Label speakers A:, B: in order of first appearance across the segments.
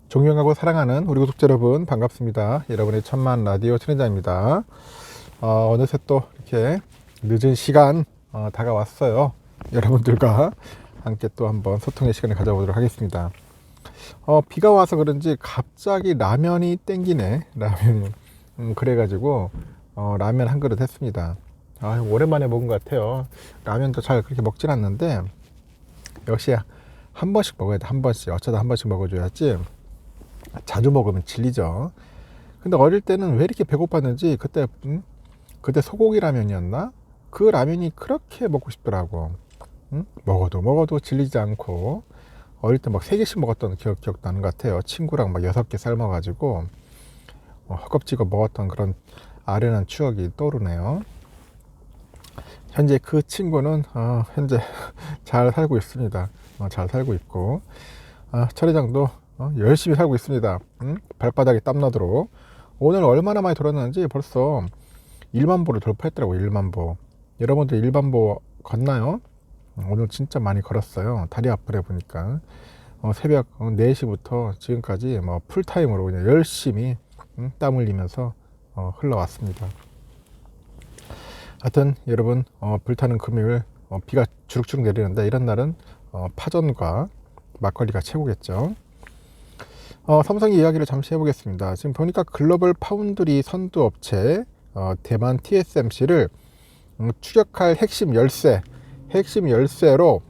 A: 존경하고 사랑하는 우리 구독자 여러분 반갑습니다. 여러분의 천만 라디오 천혜자입니다. 어느새 또 이렇게 늦은 시간 다가왔어요. 여러분들과 함께 또 한번 소통의 시간을 가져보도록 하겠습니다. 비가 와서 그런지 갑자기 라면이 땡기네. 라면이 그래가지고 라면 한 그릇 했습니다. 오랜만에 먹은 것 같아요. 라면도 잘 그렇게 먹진 않는데 역시 한 번씩 먹어야 돼. 한 번씩 어쩌다 한 번씩 먹어줘야지. 자주 먹으면 질리죠. 근데 어릴 때는 왜 이렇게 배고팠는지 그때 소고기 라면이었나? 그 라면이 그렇게 먹고 싶더라고. 먹어도 질리지 않고 어릴 때 막 3개씩 먹었던 기억 나는 것 같아요. 친구랑 막 6개 삶아가지고 허겁지겁 먹었던 그런 아련한 추억이 떠오르네요. 현재 그 친구는 현재 잘 살고 있습니다. 잘 살고 있고 철회장도 열심히 살고 있습니다. 발바닥에 땀나도록. 오늘 얼마나 많이 돌았는지 벌써 1만 보를 돌파했더라고요. 1만 보. 여러분들 1만 보 걷나요? 오늘 진짜 많이 걸었어요. 다리 아프래 보니까. 새벽 4시부터 지금까지 뭐 풀타임으로 그냥 열심히 땀 흘리면서 흘러왔습니다. 하여튼 여러분 불타는 금요일 비가 주룩주룩 내리는데 이런 날은 파전과 막걸리가 최고겠죠. 삼성의 이야기를 잠시 해보겠습니다. 지금 보니까 글로벌 파운드리 선두 업체 대만 TSMC를 추격할 핵심 열쇠로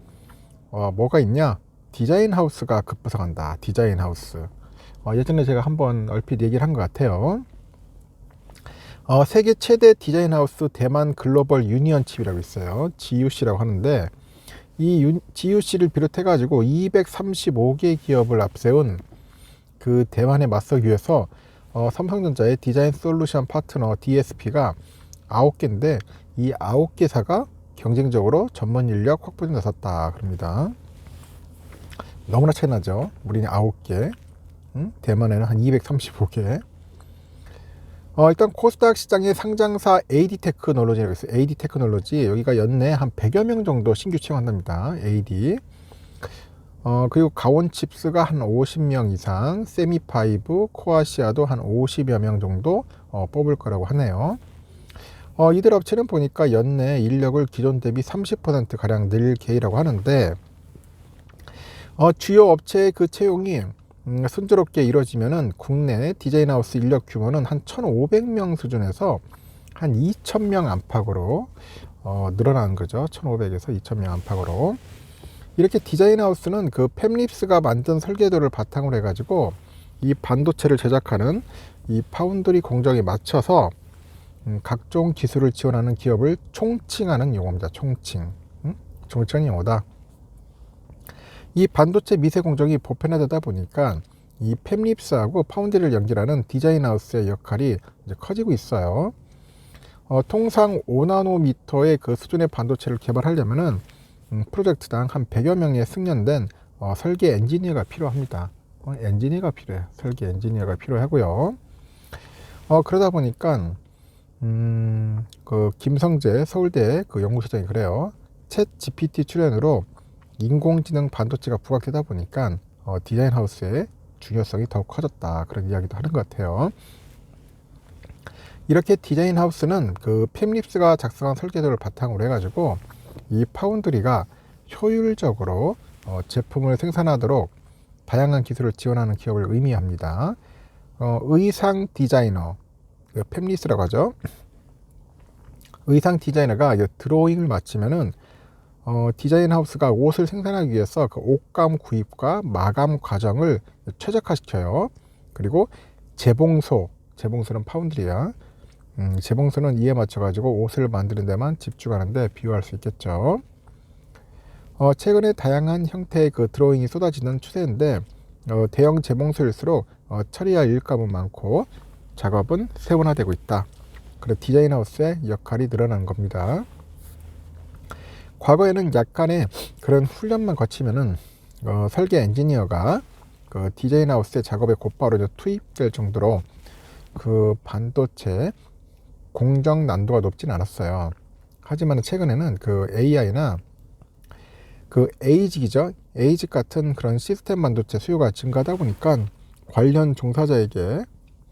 A: 뭐가 있냐? 디자인 하우스가 급부상한다. 디자인 하우스. 예전에 제가 한번 얼핏 얘기를 한 것 같아요. 세계 최대 디자인 하우스 대만 글로벌 유니언 칩이라고 있어요. GUC라고 하는데 이 GUC를 비롯해 가지고 235개 기업을 앞세운 그 대만에 맞서기 위해서 삼성전자의 디자인 솔루션 파트너 DSP가 9개인데 이 9개사가 경쟁적으로 전문 인력 확보에 나섰다 그럽니다. 너무나 차이 나죠. 우리는 9개, 대만에는 한 235개. 일단 코스닥 시장의 상장사 AD 테크놀로지라고 있어요. AD 테크놀로지 여기가 연내 한 100여 명 정도 신규 채용한답니다. AD. 그리고 가온칩스가 한 50명 이상, 세미파이브, 코아시아도 한 50여 명 정도 뽑을 거라고 하네요. 이들 업체는 보니까 연내 인력을 기존 대비 30%가량 늘 계획이라고 하는데 주요 업체의 그 채용이 순조롭게 이루어지면은 국내 디자인하우스 인력 규모는 한 1,500명 수준에서 한 2,000명 안팎으로 늘어나는 거죠. 1,500에서 2,000명 안팎으로. 이렇게 디자인하우스는 그 팹립스가 만든 설계도를 바탕으로 해가지고 이 반도체를 제작하는 이 파운드리 공정에 맞춰서 각종 기술을 지원하는 기업을 총칭하는 용어입니다. 총칭하는 용어다. 이 반도체 미세 공정이 보편화되다 보니까 이 팹립스하고 파운드리를 연결하는 디자인하우스의 역할이 이제 커지고 있어요. 통상 5나노미터의 그 수준의 반도체를 개발하려면은 프로젝트당 한 100여 명의 숙련된 설계 엔지니어가 필요합니다. 엔지니어가 필요해요. 설계 엔지니어가 필요하고요. 그러다 보니까 그 김성재 서울대 그 연구소장이 그래요. 챗 GPT 출연으로 인공지능 반도체가 부각되다 보니까 디자인 하우스의 중요성이 더욱 커졌다. 그런 이야기도 하는 것 같아요. 이렇게 디자인 하우스는 그 팹립스가 작성한 설계도를 바탕으로 해가지고 이 파운드리가 효율적으로 제품을 생산하도록 다양한 기술을 지원하는 기업을 의미합니다. 의상 디자이너, 팹립스라고 하죠. 의상 디자이너가 드로잉을 마치면은 디자인 하우스가 옷을 생산하기 위해서 그 옷감 구입과 마감 과정을 최적화시켜요. 그리고 재봉소는 파운드리야. 재봉소는 이에 맞춰가지고 옷을 만드는 데만 집중하는데 비유할 수 있겠죠. 최근에 다양한 형태의 그 드로잉이 쏟아지는 추세인데 대형 재봉소일수록 처리할 일감은 많고 작업은 세분화되고 있다. 그래서 디자인 하우스의 역할이 늘어나는 겁니다. 과거에는 약간의 그런 훈련만 거치면은 설계 엔지니어가 그 디자인 하우스의 작업에 곧바로 투입될 정도로 그 반도체 공정 난도가 높진 않았어요. 하지만 최근에는 그 AI나 그 ASIC이죠. ASIC 같은 그런 시스템 반도체 수요가 증가하다 보니까 관련 종사자에게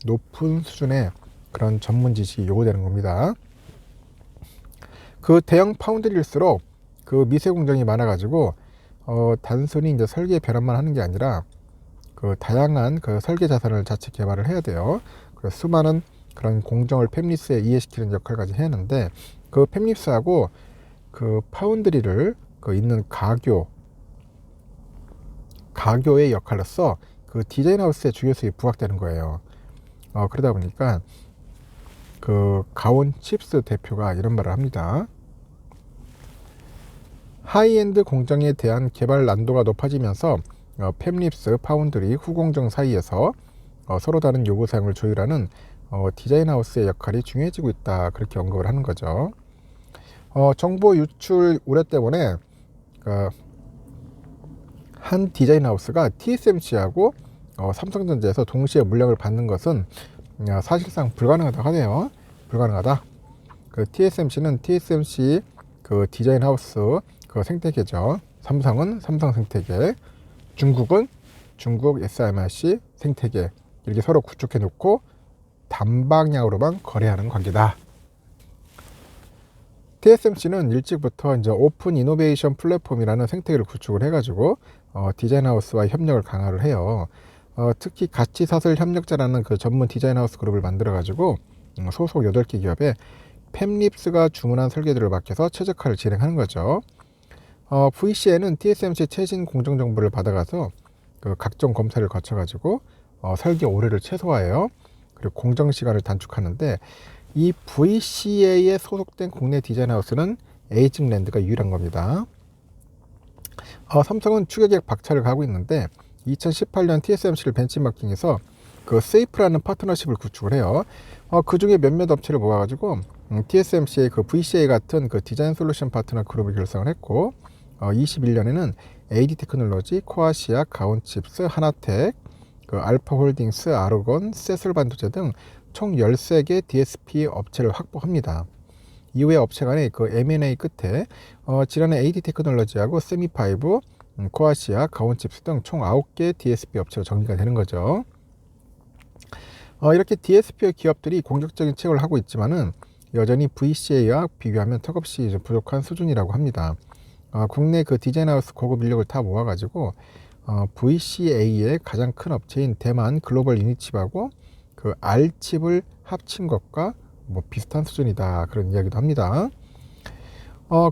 A: 높은 수준의 그런 전문 지식이 요구되는 겁니다. 그 대형 파운드리일수록 그 미세 공정이 많아가지고 단순히 이제 설계 변환만 하는 게 아니라 그 다양한 그 설계 자산을 자체 개발을 해야 돼요. 그래서 수많은 그런 공정을 팹리스에 이해시키는 역할까지 해야 하는데, 그 팹리스하고 그 파운드리를 그 있는 가교의 역할로서 그 디자인 하우스의 주요수익이 부각되는 거예요. 그러다 보니까 그 가온 칩스 대표가 이런 말을 합니다. 하이엔드 공정에 대한 개발 난도가 높아지면서 팹립스, 파운드리, 후공정 사이에서 서로 다른 요구사항을 조율하는 디자인 하우스의 역할이 중요해지고 있다, 그렇게 언급을 하는 거죠. 정보 유출 우려 때문에 한 디자인 하우스가 TSMC하고 삼성전자에서 동시에 물량을 받는 것은 사실상 불가능하다고 하네요. 불가능하다. 그 TSMC는 TSMC 그 디자인 하우스 그 생태계죠. 삼성은 삼성 생태계, 중국은 중국 SMIC 생태계, 이렇게 서로 구축해 놓고 단방향으로만 거래하는 관계다. TSMC는 일찍부터 이제 오픈 이노베이션 플랫폼이라는 생태계를 구축을 해가지고 디자인 하우스와 협력을 강화를 해요. 특히 가치사슬 협력자라는 그 전문 디자인 하우스 그룹을 만들어 가지고 소속 8개 기업에 팹립스가 주문한 설계들을 맡겨서 최적화를 진행하는 거죠. VC에는 TSMC 최신 공정 정보를 받아가서 그 각종 검사를 거쳐 가지고 설계 오류를 최소화해요. 그리고 공정 시간을 단축하는데, 이 VCA에 소속된 국내 디자인 하우스는 에이징랜드가 유일한 겁니다. 삼성은 추격에 박차를 가고 있는데 2018년 TSMC를 벤치마킹해서 그 세이프라는 파트너십을 구축을 해요. 그 중에 몇몇 업체를 모아가지고 TSMC의 그 VCA 같은 그 디자인 솔루션 파트너 그룹을 결성을 했고, 21년에는 AD 테크놀로지, 코아시아, 가온칩스, 하나텍, 그 알파홀딩스, 아르곤, 세슬 반도체 등 총 13개 DSP 업체를 확보합니다. 이후에 업체 간의 그 M&A 끝에 지난해 AD 테크놀로지하고 세미파이브, 코아시아, 가온칩스 등 총 9개 DSP 업체로 정리가 되는 거죠. 이렇게 DSP 기업들이 공격적인 체결을 하고 있지만은 여전히 VCA와 비교하면 턱없이 부족한 수준이라고 합니다. 국내 그 디자인 하우스 고급 인력을 다 모아가지고 VCA의 가장 큰 업체인 대만 글로벌 유니칩하고 그 R칩을 합친 것과 뭐 비슷한 수준이다, 그런 이야기도 합니다.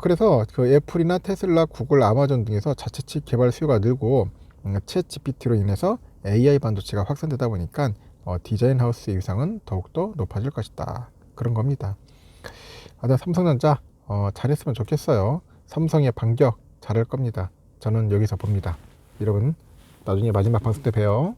A: 그래서 그 애플이나 테슬라, 구글, 아마존 등에서 자체 칩 개발 수요가 늘고 챗 GPT로 인해서 AI 반도체가 확산되다 보니까 디자인 하우스의 위상은 더욱더 높아질 것이다, 그런 겁니다. 삼성전자 잘했으면 좋겠어요. 삼성의 반격 잘할 겁니다. 저는 여기서 봅니다. 여러분, 나중에 마지막 방송 때 봬요.